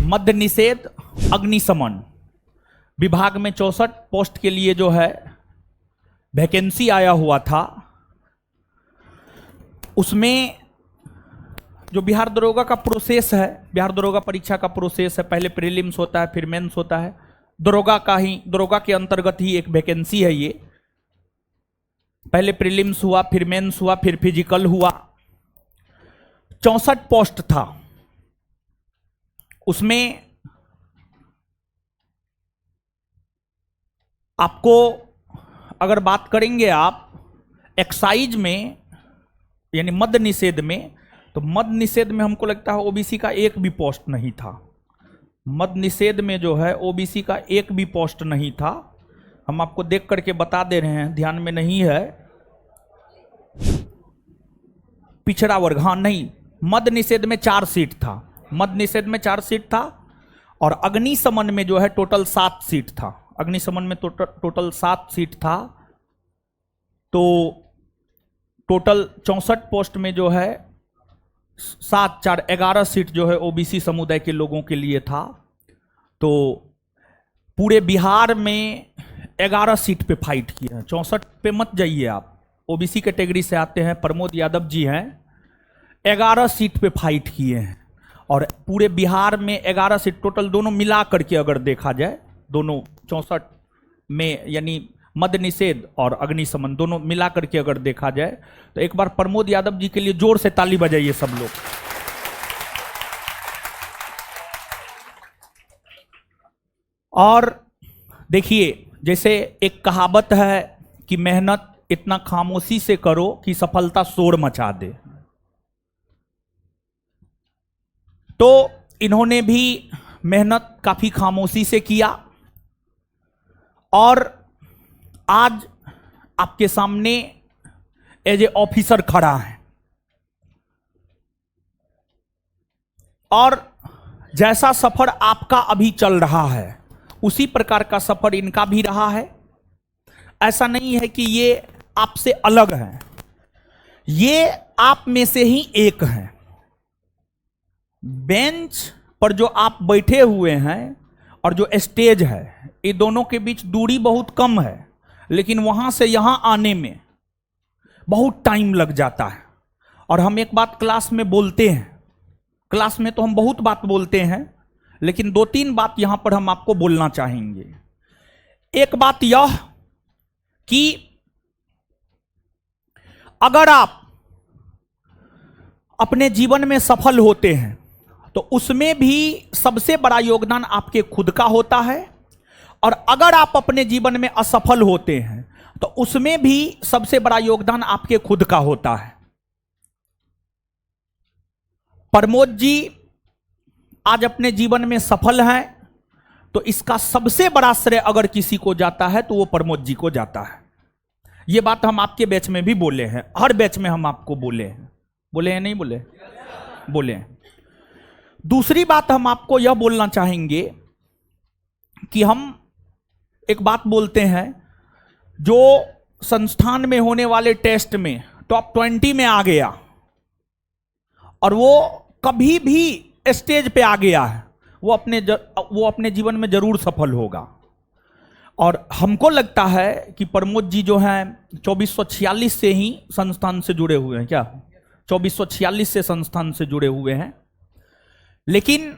मद्य निषेध अग्निशमन विभाग में 64 पोस्ट के लिए जो है वैकेंसी आया हुआ था। उसमें जो बिहार दरोगा का प्रोसेस है, बिहार दरोगा परीक्षा का प्रोसेस है, पहले प्रीलिम्स होता है फिर मेंस होता है। दरोगा के अंतर्गत ही एक वैकेंसी है ये। पहले प्रीलिम्स हुआ, फिर मेंस हुआ, फिर फिजिकल हुआ। 64 पोस्ट था। उसमें आपको अगर बात करेंगे आप एक्साइज में यानी मद्य निषेध में, तो मद्य निषेध में हमको लगता है ओबीसी का एक भी पोस्ट नहीं था। मद्य निषेध में जो है ओबीसी का एक भी पोस्ट नहीं था। हम आपको देख करके बता दे रहे हैं, ध्यान में नहीं है। पिछड़ा वर्ग, हाँ नहीं, मद्य निषेध में 4 सीट था। मद्य निषेध में 4 सीट था और अग्निशमन में जो है टोटल 7 सीट था। अग्निशमन में टोटल 7 सीट था। तो टोटल 64 पोस्ट में जो है 7 4 11 सीट जो है ओबीसी समुदाय के लोगों के लिए था। तो पूरे बिहार में 11 सीट पे फाइट किए हैं। 64 पे मत जाइए आप, ओबीसी कैटेगरी से आते हैं, प्रमोद यादव जी हैं, 11 सीट पे फाइट किए हैं। और पूरे बिहार में 11 सीट टोटल दोनों मिला करके अगर देखा जाए, दोनों 64 में यानी मद्य निषेध और अग्निशमन दोनों मिला करके अगर देखा जाए, तो एक बार प्रमोद यादव जी के लिए जोर से ताली बजाइए सब लोग। और देखिए, जैसे एक कहावत है कि मेहनत इतना खामोशी से करो कि सफलता शोर मचा दे। तो इन्होंने भी मेहनत काफी खामोशी से किया और आज आपके सामने एज ए ऑफिसर खड़ा है। और जैसा सफर आपका अभी चल रहा है उसी प्रकार का सफर इनका भी रहा है। ऐसा नहीं है कि ये आपसे अलग है, ये आप में से ही एक है। बेंच पर जो आप बैठे हुए हैं और जो स्टेज है, ये दोनों के बीच दूरी बहुत कम है, लेकिन वहां से यहां आने में बहुत टाइम लग जाता है। और हम एक बात क्लास में बोलते हैं, क्लास में तो हम बहुत बात बोलते हैं, लेकिन 2-3 बात यहां पर हम आपको बोलना चाहेंगे। एक बात यह कि अगर आप अपने जीवन में सफल होते हैं तो उसमें भी सबसे बड़ा योगदान आपके खुद का होता है, और अगर आप अपने जीवन में असफल होते हैं तो उसमें भी सबसे बड़ा योगदान आपके खुद का होता है। प्रमोद जी आज अपने जीवन में सफल हैं, तो इसका सबसे बड़ा श्रेय अगर किसी को जाता है तो वो प्रमोद जी को जाता है। ये बात हम आपके बैच में भी बोले हैं, हर बैच में हम आपको बोले हैं। बोले हैं नहीं बोले? बोले हैं। दूसरी बात हम आपको यह बोलना चाहेंगे कि हम एक बात बोलते हैं, जो संस्थान में होने वाले टेस्ट में टॉप 20 में आ गया और वो कभी भी स्टेज पे आ गया है, वो अपने जीवन में जरूर सफल होगा। और हमको लगता है कि प्रमोद जी जो हैं 2446 से ही संस्थान से जुड़े हुए हैं। क्या 2446 से संस्थान से जुड़े हुए हैं, लेकिन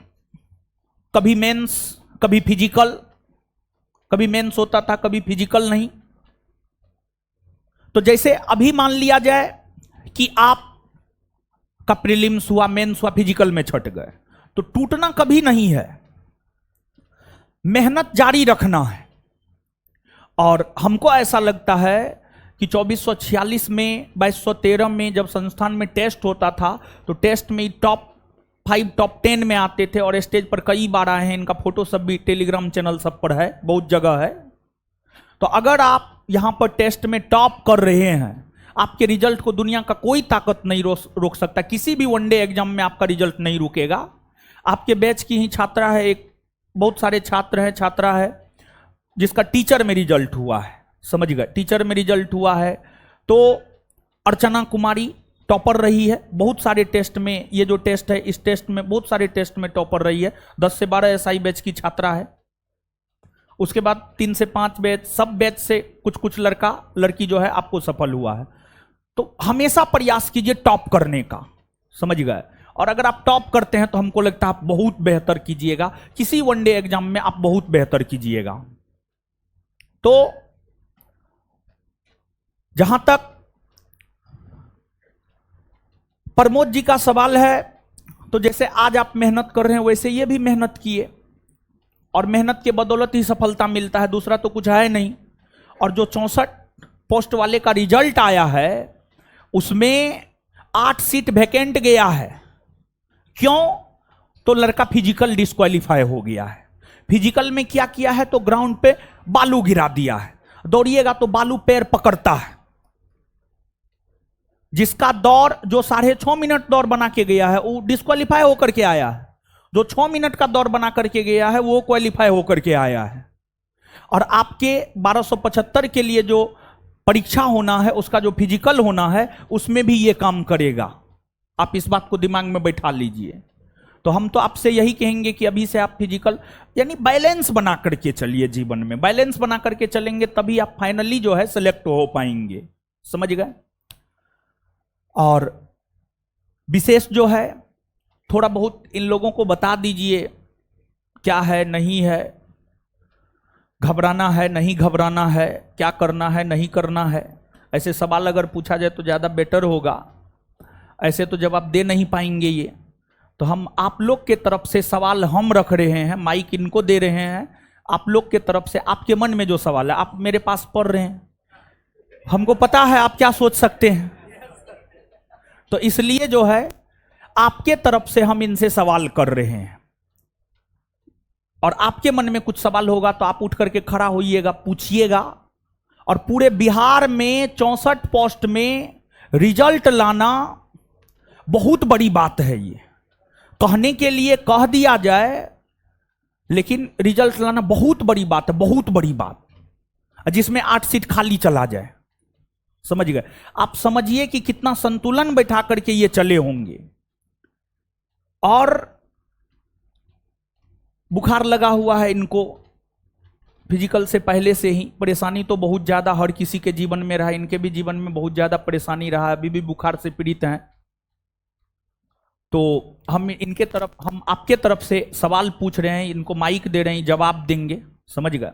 कभी मेंस कभी फिजिकल, कभी मेंस होता था कभी फिजिकल नहीं। तो जैसे अभी मान लिया जाए कि आप का प्रीलिम्स हुआ, मेंस हुआ, फिजिकल में छट गए, तो टूटना कभी नहीं है, मेहनत जारी रखना है। और हमको ऐसा लगता है कि 2446 में 2213 में जब संस्थान में टेस्ट होता था तो टेस्ट में टॉप 5 टॉप 10 में आते थे और स्टेज पर कई बार आए हैं। इनका फोटो सब भी टेलीग्राम चैनल सब पर है, बहुत जगह है। तो अगर आप यहां पर टेस्ट में टॉप कर रहे हैं, आपके रिजल्ट को दुनिया का कोई ताकत नहीं रोक सकता। किसी भी वनडे एग्जाम में आपका रिजल्ट नहीं रुकेगा। आपके बैच की ही छात्रा है, एक बहुत सारे छात्र हैं, छात्रा है जिसका टीचर में रिजल्ट हुआ है, समझ गए, टीचर में रिजल्ट हुआ है। तो अर्चना कुमारी, टॉपर रही है बहुत सारे टेस्ट में। ये जो टेस्ट है इस टेस्ट में बहुत सारे टेस्ट में टॉपर रही है। 10 से 12 एसआई बैच की छात्रा है। उसके बाद 3 से 5 बैच, सब बैच से कुछ कुछ लड़का लड़की जो है आपको सफल हुआ है। तो हमेशा प्रयास कीजिए टॉप करने का, समझ गए। और अगर आप टॉप करते हैं तो हमको लगता है आप बहुत बेहतर कीजिएगा, किसी वनडे एग्जाम में आप बहुत बेहतर कीजिएगा। तो जहां तक प्रमोद जी का सवाल है, तो जैसे आज आप मेहनत कर रहे हैं वैसे ये भी मेहनत किए और मेहनत के बदौलत ही सफलता मिलता है, दूसरा तो कुछ है नहीं। और जो 64 पोस्ट वाले का रिजल्ट आया है उसमें 8 सीट वैकेंट गया है। क्यों? तो लड़का फिजिकल डिस्क्वालीफाई हो गया है। फिजिकल में क्या किया है? तो ग्राउंड पे बालू गिरा दिया है। दौड़िएगा तो बालू पैर पकड़ता है। जिसका दौड़ जो 6.5 मिनट दौड़ बना के गया है वो डिस्क्वालीफाई होकर के आया है। जो 6 मिनट का दौड़ बना करके गया है वो क्वालिफाई होकर के आया है। और आपके 1275 के लिए जो परीक्षा होना है, उसका जो फिजिकल होना है, उसमें भी ये काम करेगा। आप इस बात को दिमाग में बैठा लीजिए। तो हम तो आपसे यही कहेंगे कि अभी से आप फिजिकल यानी बैलेंस बना करके चलिए। जीवन में बैलेंस बना करके चलेंगे तभी आप फाइनली जो है सिलेक्ट हो पाएंगे, समझ गए। और विशेष जो है थोड़ा बहुत इन लोगों को बता दीजिए क्या है नहीं है, घबराना है नहीं घबराना है, क्या करना है नहीं करना है। ऐसे सवाल अगर पूछा जाए तो ज़्यादा बेटर होगा। ऐसे तो जवाब दे नहीं पाएंगे ये। तो हम आप लोग के तरफ से सवाल हम रख रहे हैं, माइक इनको दे रहे हैं। आप लोग के तरफ से आपके मन में जो सवाल है आप मेरे पास पढ़ रहे हैं, हमको पता है आप क्या सोच सकते हैं। तो इसलिए जो है आपके तरफ से हम इनसे सवाल कर रहे हैं। और आपके मन में कुछ सवाल होगा तो आप उठ करके खड़ा होइएगा, पूछिएगा। और पूरे बिहार में 64 पोस्ट में रिजल्ट लाना बहुत बड़ी बात है। ये कहने के लिए कह दिया जाए, लेकिन रिजल्ट लाना बहुत बड़ी बात है, बहुत बड़ी बात, जिसमें 8 सीट खाली चला जाए, समझ गए। आप समझिए कि कितना संतुलन बैठा करके ये चले होंगे। और बुखार लगा हुआ है इनको फिजिकल से पहले से ही। परेशानी तो बहुत ज्यादा हर किसी के जीवन में रहा, इनके भी जीवन में बहुत ज्यादा परेशानी रहा, अभी भी बुखार से पीड़ित हैं। तो हम इनके तरफ, हम आपके तरफ से सवाल पूछ रहे हैं, इनको माइक दे रहे हैं, जवाब देंगे, समझ गए।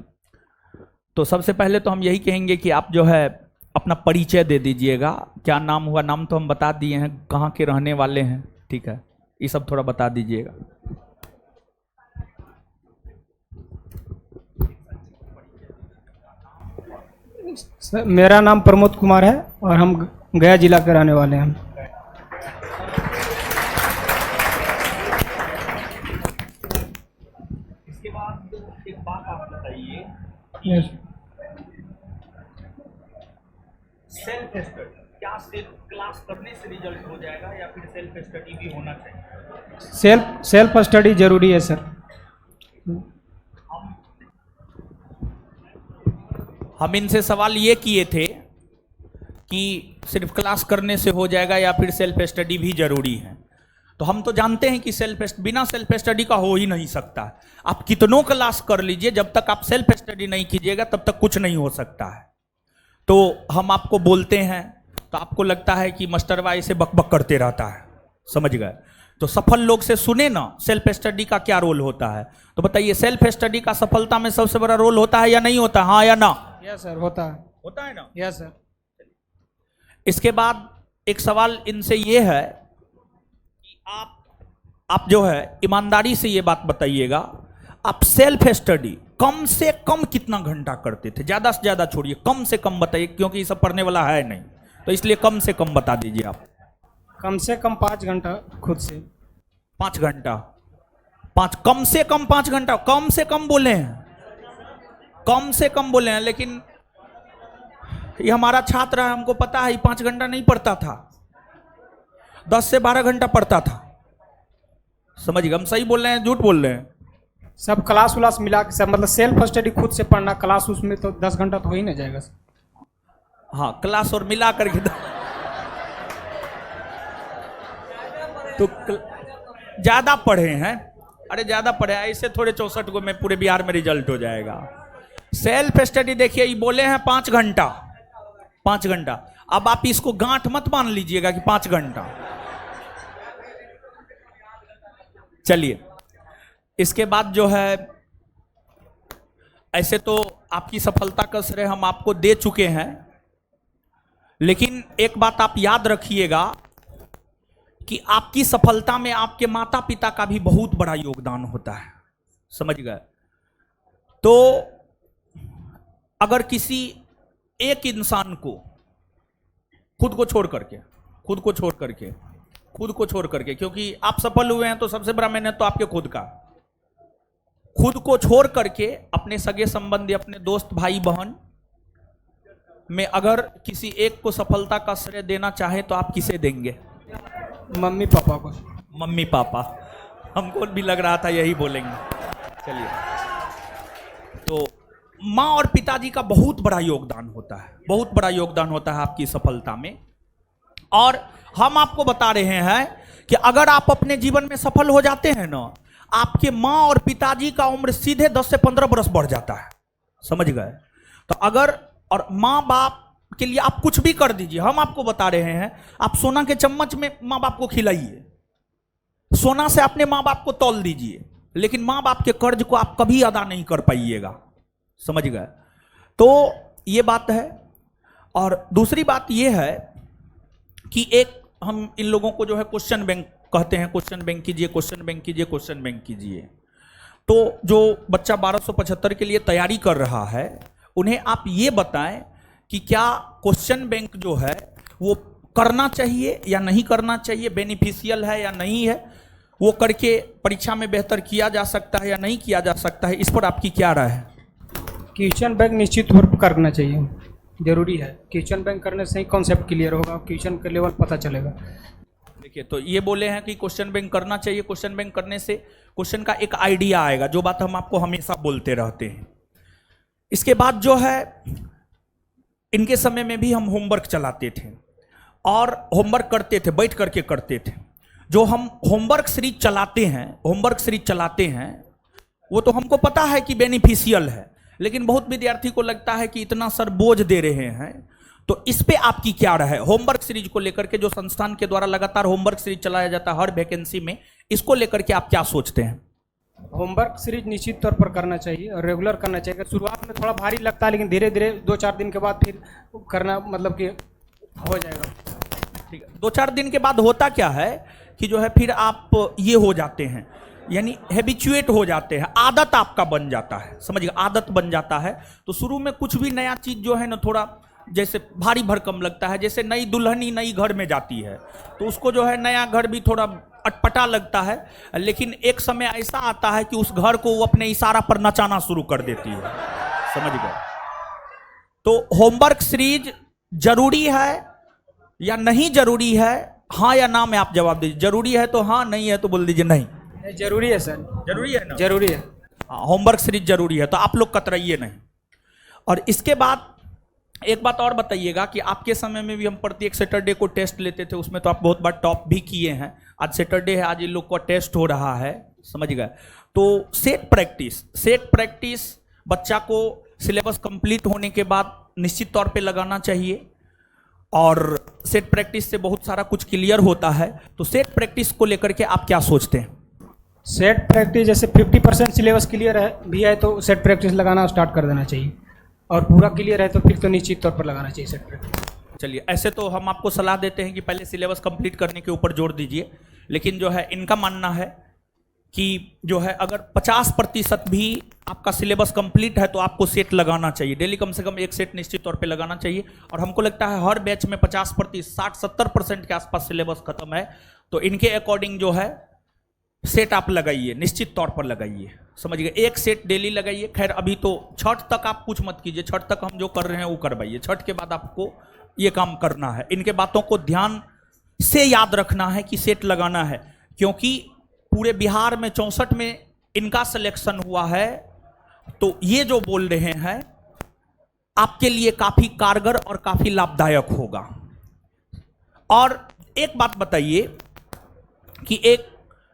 तो सबसे पहले तो हम यही कहेंगे कि आप जो है अपना परिचय दे दीजिएगा। क्या नाम हुआ? नाम तो हम बता दिए हैं, कहाँ के रहने वाले हैं, ठीक है, ये सब थोड़ा बता दीजिएगा। सर मेरा नाम प्रमोद कुमार है और हम गया जिला के रहने वाले हैं। इसके बाद एक बात आप बताइए, सेल्फ स्टडी क्या सिर्फ क्लास करने से रिजल्ट हो जाएगा या फिर सेल्फ स्टडी भी होना चाहिए? सेल्फ स्टडी जरूरी है सर। हम इनसे सवाल ये किए थे कि सिर्फ क्लास करने से हो जाएगा या फिर सेल्फ स्टडी भी जरूरी है। तो हम तो जानते हैं कि बिना सेल्फ स्टडी का हो ही नहीं सकता। आप कितनों क्लास कर लीजिए, जब तक आप सेल्फ स्टडी नहीं कीजिएगा तब तक कुछ नहीं हो सकता है। तो हम आपको बोलते हैं तो आपको लगता है कि मास्टरवा ऐसे बकबक करते रहता है, समझ गए। तो सफल लोग से सुने ना सेल्फ स्टडी का क्या रोल होता है। तो बताइए सेल्फ स्टडी का सफलता में सबसे बड़ा रोल होता है या नहीं होता? हाँ या ना? यस सर, होता है। होता है ना? Yes sir. इसके बाद एक सवाल इनसे ये है कि आप जो है ईमानदारी से ये बात बताइएगा, आप सेल्फ स्टडी कम से कम कितना घंटा करते थे? ज्यादा से ज्यादा छोड़िए, कम से कम बताइए, क्योंकि ये सब पढ़ने वाला है नहीं, तो इसलिए कम से कम बता दीजिए आप। कम से कम 5 घंटा खुद से। 5 घंटा? कम से कम 5 घंटा? कम से कम बोले हैं, कम से कम बोले हैं। लेकिन ये हमारा छात्र है, हमको पता है 5 घंटा नहीं पढ़ता था, 10 से 12 घंटा पढ़ता था, समझ गए। हम सही बोल रहे हैं झूठ बोल रहे हैं? सब क्लास उलास मिला के सब, मतलब सेल्फ स्टडी खुद से पढ़ना, क्लास उसमें तो 10 घंटा तो हो ही ना जाएगा। हाँ, क्लास और मिला करके तो ज्यादा पढ़े हैं, अरे ज्यादा पढ़े हैं, ऐसे थोड़े 64 को में पूरे बिहार में रिजल्ट हो जाएगा। सेल्फ स्टडी देखिए, ये बोले हैं 5 घंटा, 5 घंटा। अब आप इसको गांठ मत मान लीजिएगा कि 5 घंटा। चलिए, इसके बाद जो है, ऐसे तो आपकी सफलता का श्रेय हम आपको दे चुके हैं, लेकिन एक बात आप याद रखिएगा कि आपकी सफलता में आपके माता पिता का भी बहुत बड़ा योगदान होता है, समझ गए। तो अगर किसी एक इंसान को खुद को छोड़ करके, क्योंकि आप सफल हुए हैं तो सबसे बड़ा मेहनत तो आपके खुद को छोड़ करके अपने सगे संबंधी, अपने दोस्त भाई बहन में अगर किसी एक को सफलता का श्रेय देना चाहे तो आप किसे देंगे? मम्मी पापा को। मम्मी पापा, हमको भी लग रहा था यही बोलेंगे। चलिए, तो माँ और पिताजी का बहुत बड़ा योगदान होता है, बहुत बड़ा योगदान होता है आपकी सफलता में। और हम आपको बता रहे हैं कि अगर आप अपने जीवन में सफल हो जाते हैं ना, आपके माँ और पिताजी का उम्र सीधे 10 से 15 बरस बढ़ जाता है, समझ गए। तो अगर, और माँ बाप के लिए आप कुछ भी कर दीजिए, हम आपको बता रहे हैं, आप सोना के चम्मच में माँ बाप को खिलाइए, सोना से अपने माँ बाप को तौल दीजिए, लेकिन माँ बाप के कर्ज को आप कभी अदा नहीं कर पाइएगा, समझ गए। तो ये बात है। और दूसरी बात ये है कि एक हम इन लोगों को जो है क्वेश्चन बैंक कहते हैं, क्वेश्चन बैंक कीजिए, क्वेश्चन बैंक कीजिए, क्वेश्चन बैंक कीजिए। तो जो बच्चा 1275 के लिए तैयारी कर रहा है, उन्हें आप ये बताएं कि क्या क्वेश्चन बैंक जो है वो करना चाहिए या नहीं करना चाहिए, बेनिफिशियल है या नहीं है, वो करके परीक्षा में बेहतर किया जा सकता है या नहीं किया जा सकता है, इस पर आपकी क्या राय है? क्वेश्चन बैंक निश्चित तौर पर करना चाहिए, जरूरी है। क्वेश्चन बैंक करने से ही कॉन्सेप्ट क्लियर होगा, क्वेश्चन का लेवल पता चलेगा। देखिए, तो ये बोले हैं कि क्वेश्चन बैंक करना चाहिए, क्वेश्चन बैंक करने से क्वेश्चन का एक आइडिया आएगा, जो बात हम आपको हमेशा बोलते रहते हैं। इसके बाद जो है, इनके समय में भी हम होमवर्क चलाते थे और होमवर्क करते थे, बैठ करके करते थे। जो हम होमवर्क सीरीज चलाते हैं वो तो हमको पता है कि बेनिफिशियल है, लेकिन बहुत विद्यार्थी को लगता है कि इतना सर बोझ दे रहे हैं। तो इस पे आपकी क्या राय है? होमवर्क सीरीज को लेकर के, जो संस्थान के द्वारा लगातार होमवर्क सीरीज चलाया जाता है हर वैकेंसी में, इसको लेकर के आप क्या सोचते हैं? होमवर्क सीरीज निश्चित तौर पर करना चाहिए और रेगुलर करना चाहिए। शुरुआत में थोड़ा भारी लगता है, लेकिन धीरे धीरे 2-4 दिन के बाद फिर करना, मतलब कि हो जाएगा। ठीक है, 2-4 दिन के बाद होता क्या है कि जो है फिर आप ये हो जाते हैं, यानी हैबिचुएट हो जाते हैं, आदत आपका बन जाता है, समझिए आदत बन जाता है। तो शुरू में कुछ भी नया चीज जो है ना, थोड़ा जैसे भारी भरकम लगता है। जैसे नई दुल्हनी नई घर में जाती है तो उसको जो है नया घर भी थोड़ा अटपटा लगता है, लेकिन एक समय ऐसा आता है कि उस घर को वो अपने इशारा पर नचाना शुरू कर देती है, समझ गए। तो होमवर्क सीरीज जरूरी है या नहीं जरूरी है? हाँ या ना में आप जवाब दीजिए। जरूरी है तो हाँ, नहीं है तो बोल दीजिए नहीं। जरूरी है सर, जरूरी है ना? जरूरी है। हाँ, होमवर्क सीरीज जरूरी है, तो आप लोग कतराइए नहीं। और इसके बाद एक बात और बताइएगा कि आपके समय में भी हम प्रत्येक सैटरडे को टेस्ट लेते थे, उसमें तो आप बहुत बार टॉप भी किए हैं। आज सैटरडे है, आज इन लोग का टेस्ट हो रहा है, समझ गए। तो सेट प्रैक्टिस बच्चा को सिलेबस कंप्लीट होने के बाद निश्चित तौर पे लगाना चाहिए, और सेट प्रैक्टिस से बहुत सारा कुछ क्लियर होता है। तो सेट प्रैक्टिस को लेकर के आप क्या सोचते हैं? सेट प्रैक्टिस जैसे 50% सिलेबस क्लियर है भी है तो सेट प्रैक्टिस लगाना स्टार्ट कर देना चाहिए, और पूरा क्लियर है तो फिर तो निश्चित तौर पर लगाना चाहिए सेट प्रैक्टिस। चलिए, ऐसे तो हम आपको सलाह देते हैं कि पहले सिलेबस कंप्लीट करने के ऊपर जोर दीजिए, लेकिन जो है इनका मानना है कि जो है अगर 50% भी आपका सिलेबस कंप्लीट है तो आपको सेट लगाना चाहिए, डेली कम से कम एक सेट निश्चित तौर पे लगाना चाहिए। और हमको लगता है हर बैच में 50%, 60-70% के आसपास सिलेबस खत्म है, तो इनके अकॉर्डिंग जो है सेट आप लगाइए, निश्चित तौर पर लगाइए, समझिए एक सेट डेली लगाइए। खैर अभी तो छठ तक आप कुछ मत कीजिए, छठ तक हम जो कर रहे हैं वो करवाइए, छठ के बाद आपको ये काम करना है। इनके बातों को ध्यान से याद रखना है कि सेट लगाना है, क्योंकि पूरे बिहार में 64 में इनका सिलेक्शन हुआ है। तो ये जो बोल रहे हैं आपके लिए काफी कारगर और काफी लाभदायक होगा। और एक बात बताइए कि एक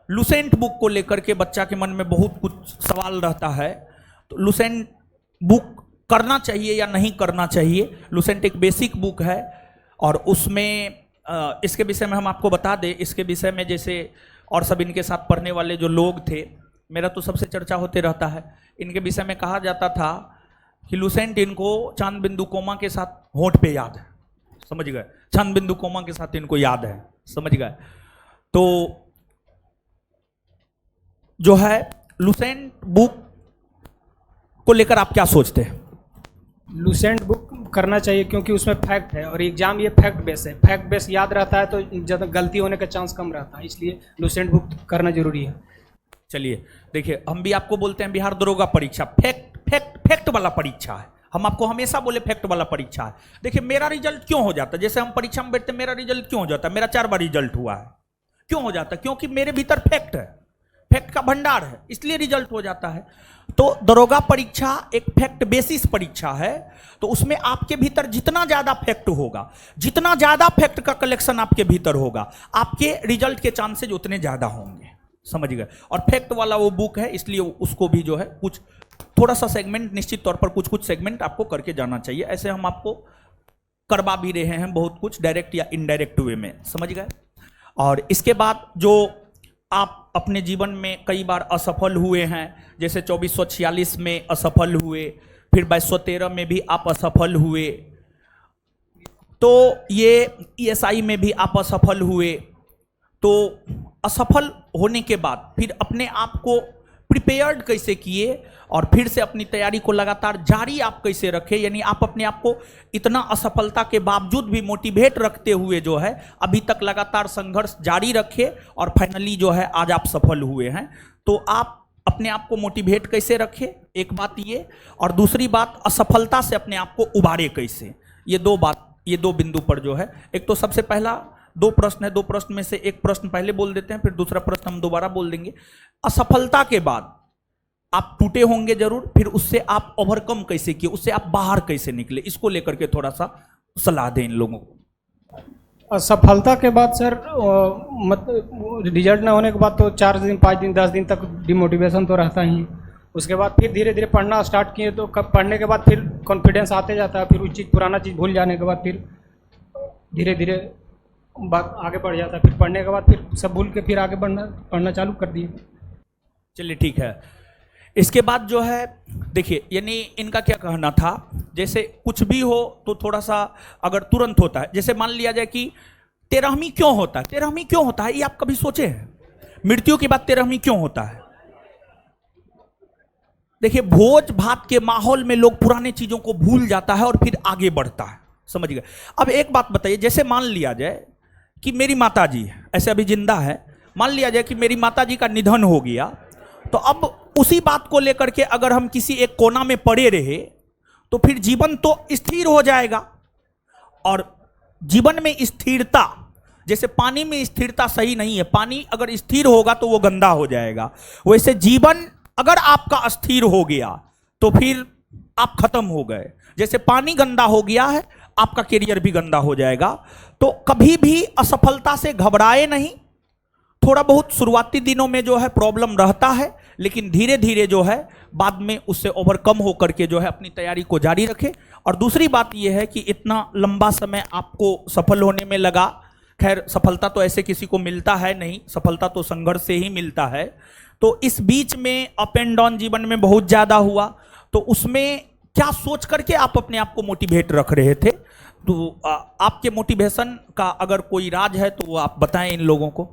लुसेंट बुक को लेकर के बच्चा के मन में बहुत कुछ सवाल रहता है। तो लुसेंट बुक करना चाहिए या नहीं करना चाहिए। लुसेंट एक बेसिक बुक है और उसमें इसके विषय में हम आपको बता दें, इसके विषय में जैसे और सब इनके साथ पढ़ने वाले जो लोग थे, मेरा तो सबसे चर्चा होते रहता है, इनके विषय में कहा जाता था कि लुसेंट इनको चांद बिंदु कोमा के साथ होंठ पे याद है, समझ गए, चांद बिंदु कोमा के साथ इनको याद है, समझ गए। तो जो है लुसेंट बुक को लेकर आप क्या सोचते हैं? लुसेंट बुक करना चाहिए क्योंकि उसमें फैक्ट है और एग्जाम ये फैक्ट बेस है। फैक्ट बेस याद रहता है तो ज़्यादा गलती होने का चांस कम रहता है, इसलिए लुसेंट बुक करना जरूरी है। चलिए देखिए, हम भी आपको बोलते हैं बिहार दरोगा परीक्षा फैक्ट वाला परीक्षा है। हम आपको हमेशा बोले फैक्ट वाला परीक्षा है। देखिए मेरा रिजल्ट क्यों हो जाता है, जैसे हम परीक्षा में बैठते हैं, मेरा रिजल्ट क्यों हो जाता है, मेरा 4 बार रिजल्ट हुआ है, क्यों हो जाता है? क्योंकि मेरे भीतर फैक्ट है, फैक्ट का भंडार है, इसलिए रिजल्ट हो जाता है। तो दरोगा परीक्षा एक फैक्ट बेसिस परीक्षा है, तो उसमें आपके भीतर जितना ज्यादा फैक्ट होगा, जितना ज्यादा फैक्ट का कलेक्शन आपके भीतर होगा, आपके रिजल्ट के चांसेज उतने ज्यादा होंगे, समझ गए। और फैक्ट वाला वो बुक है, इसलिए उसको भी जो है कुछ थोड़ा सा सेगमेंट, निश्चित तौर पर कुछ कुछ सेगमेंट आपको करके जाना चाहिए। ऐसे हम आपको करवा भी रहे हैं बहुत कुछ, डायरेक्ट या इनडायरेक्ट वे में, समझ गए। और इसके बाद जो आप अपने जीवन में कई बार असफल हुए हैं, जैसे 2446 में असफल हुए, फिर 2213 में भी आप असफल हुए, तो ये ESI में भी आप असफल हुए। तो असफल होने के बाद फिर अपने आप को प्रिपेयर्ड कैसे किए और फिर से अपनी तैयारी को लगातार जारी आप कैसे रखे, यानी आप अपने आप को इतना असफलता के बावजूद भी मोटिवेट रखते हुए जो है अभी तक लगातार संघर्ष जारी रखे और फाइनली जो है आज आप सफल हुए हैं। तो आप अपने आप को मोटिवेट कैसे रखे, एक बात ये, और दूसरी बात असफलता से अपने आप को उबारे कैसे, ये दो बिंदु पर जो है, एक तो सबसे पहला 2 प्रश्न है, 2 प्रश्न में से एक प्रश्न पहले बोल देते हैं, फिर दूसरा प्रश्न हम दोबारा बोल देंगे। असफलता के बाद आप टूटे होंगे जरूर, फिर उससे आप ओवरकम कैसे किए, उससे आप बाहर कैसे निकले, इसको लेकर के थोड़ा सा सलाह दें इन लोगों को। असफलता के बाद सर मतलब रिजल्ट ना होने के बाद तो 4 दिन 5 दिन 10 दिन तक डिमोटिवेशन तो रहता ही। उसके बाद फिर धीरे धीरे पढ़ना स्टार्ट किए, तो कब पढ़ने के बाद फिर कॉन्फिडेंस आते जाता है, फिर उस चीज़ पुराना चीज़ भूल जाने के बाद फिर धीरे धीरे बात आगे बढ़ जाता है। फिर पढ़ने के बाद फिर सब भूल के फिर आगे पढ़ना चालू कर दिए। चलिए ठीक है। इसके बाद जो है देखिए, यानी इनका क्या कहना था, जैसे कुछ भी हो तो थोड़ा सा अगर तुरंत होता है, जैसे मान लिया जाए कि 13वीं क्यों होता है, 13वीं क्यों होता है, ये आप कभी सोचे हैं? मृत्यु के बाद 13वीं क्यों होता है? देखिए भोज भात के माहौल में लोग पुराने चीजों को भूल जाता है और फिर आगे बढ़ता है, समझ गए। अब एक बात बताइए, जैसे मान लिया जाए कि मेरी माताजी ऐसे अभी जिंदा है, मान लिया जाए कि मेरी माताजी का निधन हो गया, तो अब उसी बात को लेकर के अगर हम किसी एक कोना में पड़े रहे तो फिर जीवन तो स्थिर हो जाएगा। और जीवन में स्थिरता, जैसे पानी में स्थिरता सही नहीं है, पानी अगर स्थिर होगा तो वो गंदा हो जाएगा, वैसे जीवन अगर आपका अस्थिर हो गया तो फिर आप खत्म हो गए। जैसे पानी गंदा हो गया है, आपका करियर भी गंदा हो जाएगा। तो कभी भी असफलता से घबराए नहीं। थोड़ा बहुत शुरुआती दिनों में जो है प्रॉब्लम रहता है, लेकिन धीरे धीरे जो है बाद में उससे ओवरकम होकर के जो है अपनी तैयारी को जारी रखे। और दूसरी बात यह है कि इतना लंबा समय आपको सफल होने में लगा, खैर सफलता तो ऐसे किसी को मिलता है नहीं, सफलता तो संघर्ष से ही मिलता है। तो इस बीच में अप एंड डाउन जीवन में बहुत ज़्यादा हुआ, तो उसमें क्या सोच करके आप अपने आप को मोटिवेट रख रहे थे? तो आपके मोटिवेशन का अगर कोई राज है तो वो आप बताएं इन लोगों को।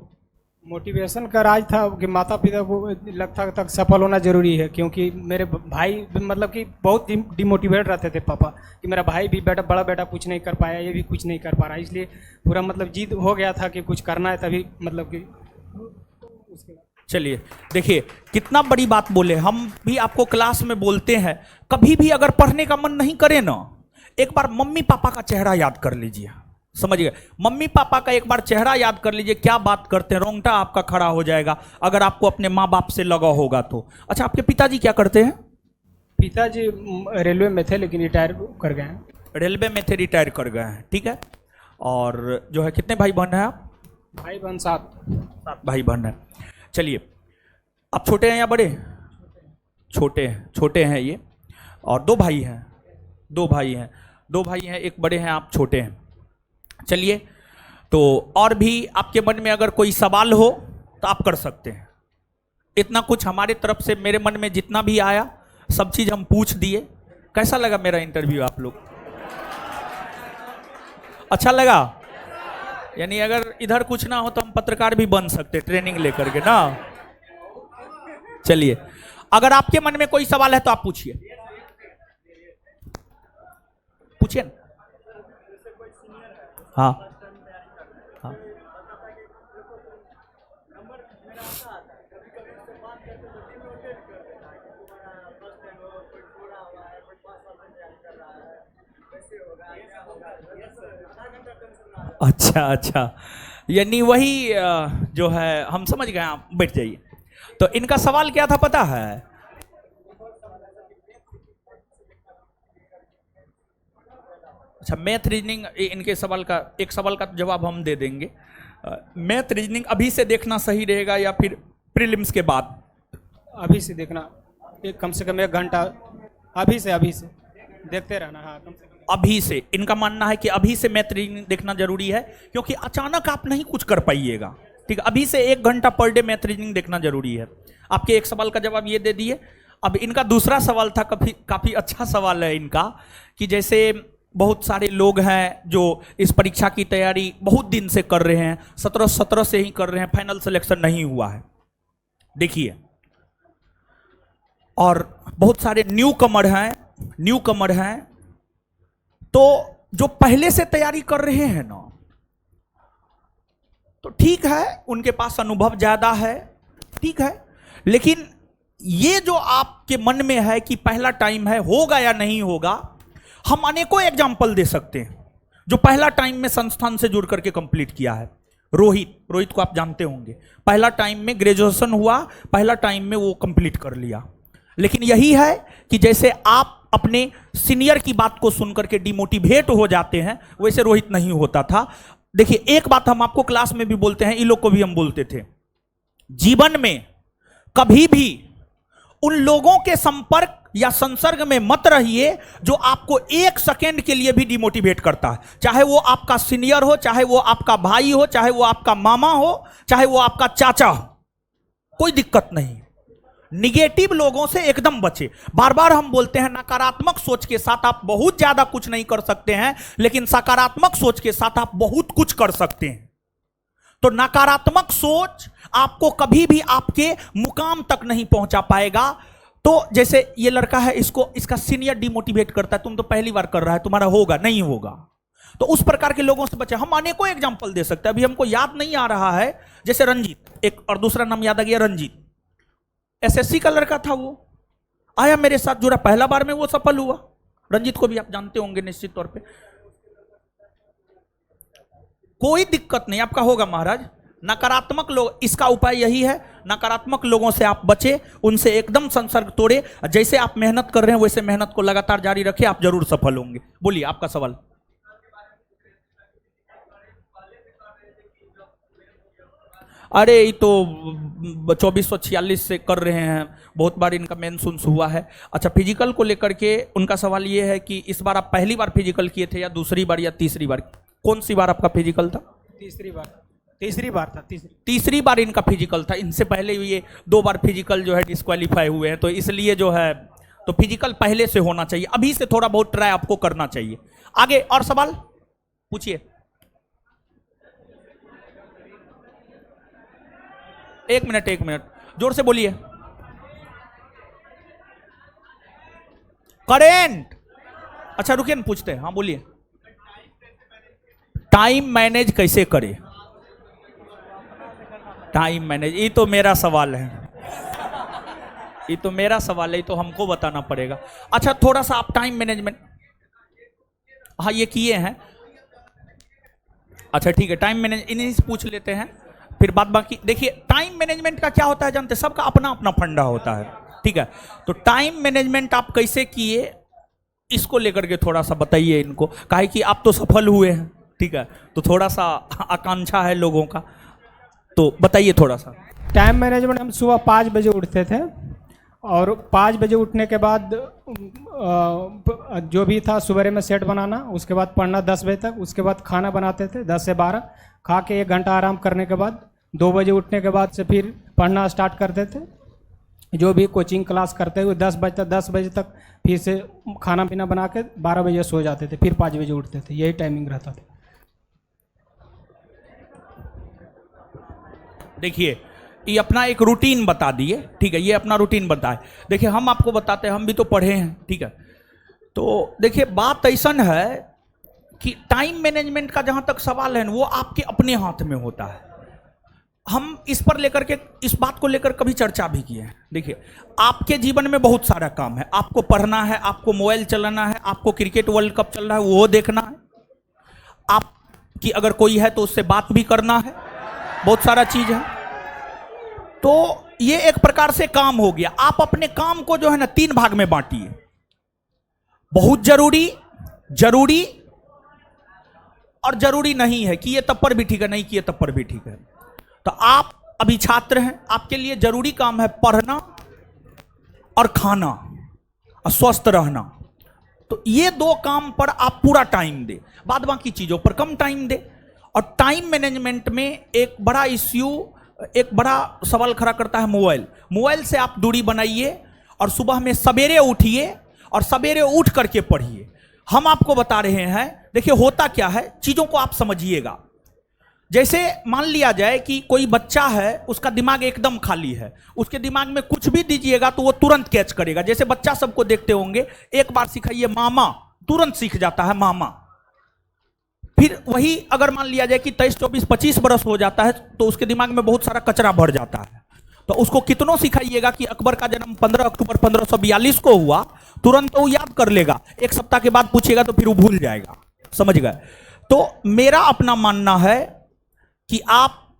मोटिवेशन का राज था कि माता पिता को लगता तक सफल होना जरूरी है, क्योंकि मेरे भाई मतलब कि बहुत डिमोटिवेट रहते थे पापा कि मेरा भाई भी बड़ा बेटा कुछ नहीं कर पाया, ये भी कुछ नहीं कर पा रहा, इसलिए पूरा मतलब जिद हो गया था कि कुछ करना है, तभी मतलब कि उसके बाद। चलिए देखिए कितना बड़ी बात बोले, हम भी आपको क्लास में बोलते हैं, कभी भी अगर पढ़ने का मन नहीं करे ना, एक बार मम्मी पापा का चेहरा याद कर लीजिए, समझ गए। मम्मी पापा का एक बार चेहरा याद कर लीजिए, क्या बात करते हैं, रोंगटा आपका खड़ा हो जाएगा अगर आपको अपने माँ बाप से लगा होगा तो। अच्छा, आपके पिताजी क्या करते हैं? पिताजी रेलवे में थे लेकिन रिटायर कर गए हैं। रेलवे में थे, रिटायर कर गए हैं, ठीक है। और जो है कितने भाई बहन हैं आप? भाई बहन 7। 7 भाई बहन हैं। चलिए, आप छोटे हैं या बड़े? छोटे हैं, छोटे हैं ये। और 2 भाई हैं, 2 भाई हैं, 2 भाई हैं, एक बड़े हैं, आप छोटे हैं। चलिए, तो और भी आपके मन में अगर कोई सवाल हो तो आप कर सकते हैं। इतना कुछ हमारे तरफ से, मेरे मन में जितना भी आया सब चीज हम पूछ दिए। कैसा लगा मेरा इंटरव्यू आप लोग? अच्छा लगा? यानी अगर इधर कुछ ना हो तो हम पत्रकार भी बन सकते, ट्रेनिंग लेकर के ना। चलिए, अगर आपके मन में कोई सवाल है तो आप पूछिए, पूछिए ना। हाँ हाँ, अच्छा अच्छा, यानी वही जो है, हम समझ गए, आप बैठ जाइए। तो इनका सवाल क्या था पता है? अच्छा, मैथ रीजनिंग, इनके सवाल का, एक सवाल का जवाब हम दे देंगे। मैथ रीजनिंग अभी से देखना सही रहेगा या फिर प्रीलिम्स के बाद? अभी से देखना, एक कम से कम 1 घंटा अभी से देखते रहना। हाँ, कम से कम अभी से, इनका मानना है कि अभी से मैथ रीजनिंग देखना जरूरी है, क्योंकि अचानक आप नहीं कुछ कर पाइएगा। ठीक है, अभी से 1 घंटा पर डे मैथ रीजनिंग देखना जरूरी है। आपके एक सवाल का जवाब ये दे दिए। अब इनका दूसरा सवाल था, काफी अच्छा सवाल है इनका, कि जैसे बहुत सारे लोग हैं जो इस परीक्षा की तैयारी बहुत दिन से कर रहे हैं, 17 से ही कर रहे हैं, फाइनल सिलेक्शन नहीं हुआ है, देखिए। और बहुत सारे न्यू कमर हैं, तो जो पहले से तैयारी कर रहे हैं ना, तो ठीक है, उनके पास अनुभव ज्यादा है, ठीक है। लेकिन ये जो आपके मन में है कि पहला टाइम है, होगा या नहीं होगा, हम अनेकों एग्जाम्पल दे सकते हैं। जो पहला टाइम में संस्थान से जुड़ करके कंप्लीट किया है, रोहित को आप जानते होंगे, पहला टाइम में ग्रेजुएशन हुआ, पहला टाइम में वो कंप्लीट कर लिया। लेकिन यही है कि जैसे आप अपने सीनियर की बात को सुनकर के डिमोटिवेट हो जाते हैं, वैसे रोहित नहीं होता था। देखिए, एक बात हम आपको क्लास में भी बोलते हैं, इन लोग को भी हम बोलते थे, जीवन में कभी भी उन लोगों के संपर्क या संसर्ग में मत रहिए जो आपको 1 सेकेंड के लिए भी डिमोटिवेट करता है। चाहे वो आपका सीनियर हो, चाहे वो आपका भाई हो, चाहे वो आपका मामा हो, चाहे वो आपका चाचा हो, कोई दिक्कत नहीं। निगेटिव लोगों से एकदम बचे। बार बार हम बोलते हैं, नकारात्मक सोच के साथ आप बहुत ज्यादा कुछ नहीं कर सकते हैं, लेकिन सकारात्मक सोच के साथ आप बहुत कुछ कर सकते हैं। तो नकारात्मक सोच आपको कभी भी आपके मुकाम तक नहीं पहुंचा पाएगा। तो जैसे ये लड़का है, इसका सीनियर डिमोटिवेट करता है, तुम तो पहली बार कर रहा है, तुम्हारा होगा नहीं होगा। तो उस प्रकार के लोगों से बचे। हम अनेकों एग्जाम्पल दे सकते हैं, अभी हमको याद नहीं आ रहा है। जैसे रंजीत, एक और दूसरा नाम याद आ गया, रंजीत एसएससी का लड़का था, वो आया मेरे साथ जुड़ा, पहला बार में वो सफल हुआ। रंजीत को भी आप जानते होंगे निश्चित तौर पे। कोई दिक्कत नहीं, आपका होगा महाराज। नकारात्मक लोग, इसका उपाय यही है, नकारात्मक लोगों से आप बचे, उनसे एकदम संसर्ग तोड़े। जैसे आप मेहनत कर रहे हैं वैसे मेहनत को लगातार जारी रखें, आप जरूर सफल होंगे। बोलिए आपका सवाल। अरे ये तो 2446 से कर रहे हैं, बहुत बार इनका मेंशन्स हुआ है। अच्छा, फिजिकल को लेकर के उनका सवाल ये है कि इस बार आप पहली बार फिजिकल किए थे या दूसरी बार या तीसरी बार? कौन सी बार आपका फिजिकल था? तीसरी बार था। तीसरी बार इनका फिजिकल था। इनसे पहले ये 2 बार फिजिकल जो है डिस्क्वालीफाई हुए हैं, तो इसलिए जो है, तो फिजिकल पहले से होना चाहिए, अभी से थोड़ा बहुत ट्राई आपको करना चाहिए। आगे और सवाल पूछिए। 1 मिनट जोर से बोलिए। करेंट, अच्छा रुकिए ना, पूछते हैं। हाँ बोलिए। टाइम मैनेज कैसे करें? टाइम मैनेज, ये तो मेरा सवाल है, ये तो मेरा सवाल है, ये तो हमको बताना पड़ेगा। अच्छा, थोड़ा सा आप टाइम मैनेजमेंट, हाँ ये किए हैं। अच्छा ठीक है, टाइम मैनेज इन्हीं से पूछ लेते हैं, फिर बात बाकी। देखिए, टाइम मैनेजमेंट का क्या होता है जानते हैं, सबका अपना अपना फंडा होता है, ठीक है। तो टाइम मैनेजमेंट आप कैसे किए, इसको लेकर के थोड़ा सा बताइए इनको, काहे कि आप तो सफल हुए हैं, ठीक है। तो थोड़ा सा आकांक्षा है लोगों का, तो बताइए थोड़ा सा। टाइम मैनेजमेंट, हम सुबह 5 बजे उठते थे और 5 बजे उठने के बाद जो भी था सुबह में सेट बनाना, उसके बाद पढ़ना 10 बजे तक, उसके बाद खाना बनाते थे 10 से 12, खा के 1 घंटा आराम करने के बाद 2 बजे उठने के बाद से फिर पढ़ना स्टार्ट करते थे। जो भी कोचिंग क्लास करते हुए 10 बजे तक फिर से खाना पीना बना के 12 बजे सो जाते थे, फिर 5 बजे उठते थे। यही टाइमिंग रहता था। देखिए ये अपना एक रूटीन बता दिए, ठीक है, ये अपना रूटीन बताए। देखिए हम आपको बताते हैं, हम भी तो पढ़े हैं, ठीक है। तो देखिए बात ऐसा है कि टाइम मैनेजमेंट का जहां तक सवाल है वो आपके अपने हाथ में होता है। हम इस बात को लेकर कभी चर्चा भी किए हैं। देखिए आपके जीवन में बहुत सारा काम है, आपको पढ़ना है, आपको मोबाइल चलाना है, आपको क्रिकेट वर्ल्ड कप चल रहा है वो देखना है, आपकी अगर कोई है तो उससे बात भी करना है, बहुत सारा चीज है। तो ये एक प्रकार से काम हो गया। आप अपने काम को जो है ना 3 भाग में बांटिए, बहुत जरूरी, जरूरी और जरूरी नहीं है कि ये तब पर भी ठीक है, नहीं कि ये तब पर भी ठीक है। तो आप अभी छात्र हैं, आपके लिए जरूरी काम है पढ़ना और खाना और स्वस्थ रहना। तो ये 2 काम पर आप पूरा टाइम दे, बाद बाकी चीजों पर कम टाइम दे। और टाइम मैनेजमेंट में एक बड़ा इश्यू, एक बड़ा सवाल खड़ा करता है मोबाइल। मोबाइल से आप दूरी बनाइए और सुबह में सवेरे उठिए और सवेरे उठ करके पढ़िए। हम आपको बता रहे हैं, देखिए होता क्या है, चीजों को आप समझिएगा। जैसे मान लिया जाए कि कोई बच्चा है, उसका दिमाग एकदम खाली है, उसके दिमाग में कुछ भी दीजिएगा तो वो तुरंत कैच करेगा। जैसे बच्चा सबको देखते होंगे, एक बार सिखाइए मामा, तुरंत सीख जाता है मामा। फिर वही अगर मान लिया जाए कि 23, 24, 25 बरस हो जाता है तो उसके दिमाग में बहुत सारा कचरा भर जाता है। तो उसको कितनों सिखाइएगा कि अकबर का जन्म 15 अक्टूबर 1542 को हुआ, तुरंत तो वो याद कर लेगा, 1 सप्ताह के बाद पूछेगा तो फिर वो भूल जाएगा। समझ गए? तो मेरा अपना मानना है कि आप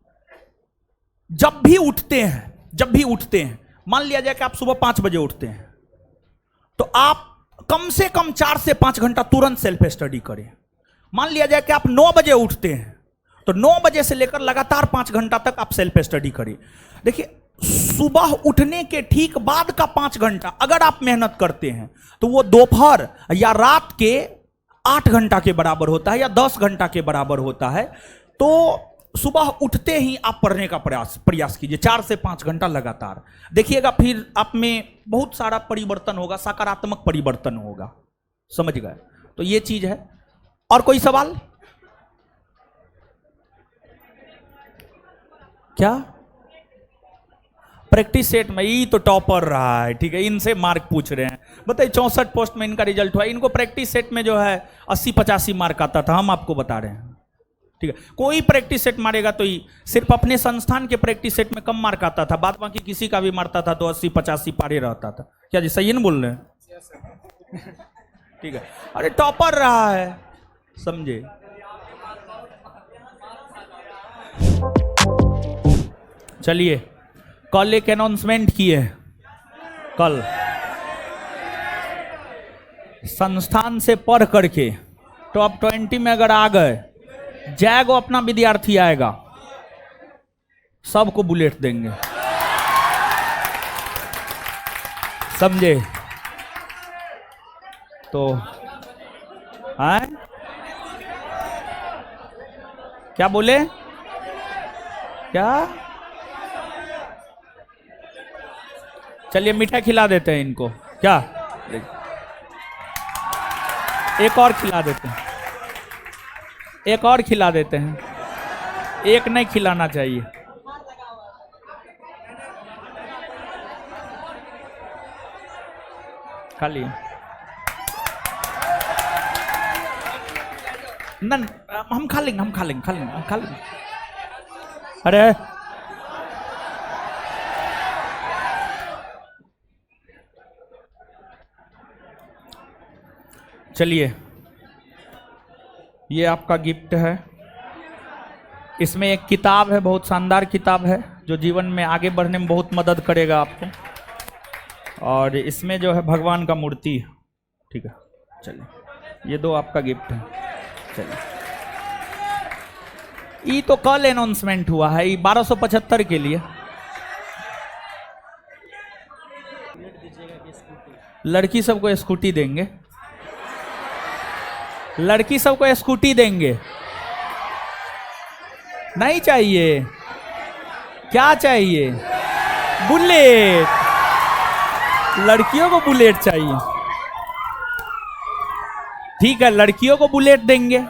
जब भी उठते हैं, मान लिया जाए कि आप सुबह 5 बजे उठते हैं, तो आप कम से कम 4 से 5 घंटा तुरंत सेल्फ स्टडी करें। मान लिया जाए कि आप 9 बजे उठते हैं, तो 9 बजे से लेकर लगातार 5 घंटा तक आप सेल्फ स्टडी करिए। देखिए सुबह उठने के ठीक बाद का 5 घंटा अगर आप मेहनत करते हैं तो वो दोपहर या रात के 8 घंटा के बराबर होता है या 10 घंटा के बराबर होता है। तो सुबह उठते ही आप पढ़ने का प्रयास कीजिए 4 से 5 घंटा लगातार। देखिएगा फिर आप में बहुत सारा परिवर्तन होगा, सकारात्मक परिवर्तन होगा। समझ गए? तो ये चीज है। और कोई सवाल? क्या प्रैक्टिस सेट में ये तो टॉपर रहा है, ठीक है, इनसे मार्क पूछ रहे हैं। बताइए 64 पोस्ट में इनका रिजल्ट हुआ, इनको प्रैक्टिस सेट में जो है 80-85 मार्क आता था। हम आपको बता रहे हैं, ठीक है। कोई प्रैक्टिस सेट मारेगा तो ही सिर्फ अपने संस्थान के प्रैक्टिस सेट में कम मार्क आता था, बाद बाकी किसी का भी मारता था तो 80-85 पारे रहता था। क्या जी सही नहीं बोल रहे हैं? ठीक है, अरे टॉपर रहा है, समझे? चलिए कल एक अनाउंसमेंट किए, कल संस्थान से पढ़ करके टॉप 20 में अगर आ गए, जाएगा अपना विद्यार्थी आएगा, सबको बुलेट देंगे, समझे? तो हैं? क्या बोले? क्या? चलिए मिठाई खिला देते हैं इनको, क्या? एक और खिला देते हैं, एक और खिला देते हैं, एक नहीं खिलाना चाहिए। खा लिए ना? हम खा लेंगे, हम खा लेंगे, खा लेंगे, हम खा लेंगे। अरे चलिए ये आपका गिफ्ट है। इसमें एक किताब है, बहुत शानदार किताब है जो जीवन में आगे बढ़ने में बहुत मदद करेगा आपको। और इसमें जो है भगवान का मूर्ति है, ठीक है। चलिए ये 2 आपका गिफ्ट है। चलिए ये तो कल अनाउंसमेंट हुआ है, ये 1275 के लिए। लड़की सबको स्कूटी देंगे, लड़की सबको स्कूटी देंगे। नहीं चाहिए, क्या चाहिए? बुलेट, लड़कियों को बुलेट चाहिए। ठीक है, लड़कियों को बुलेट देंगे।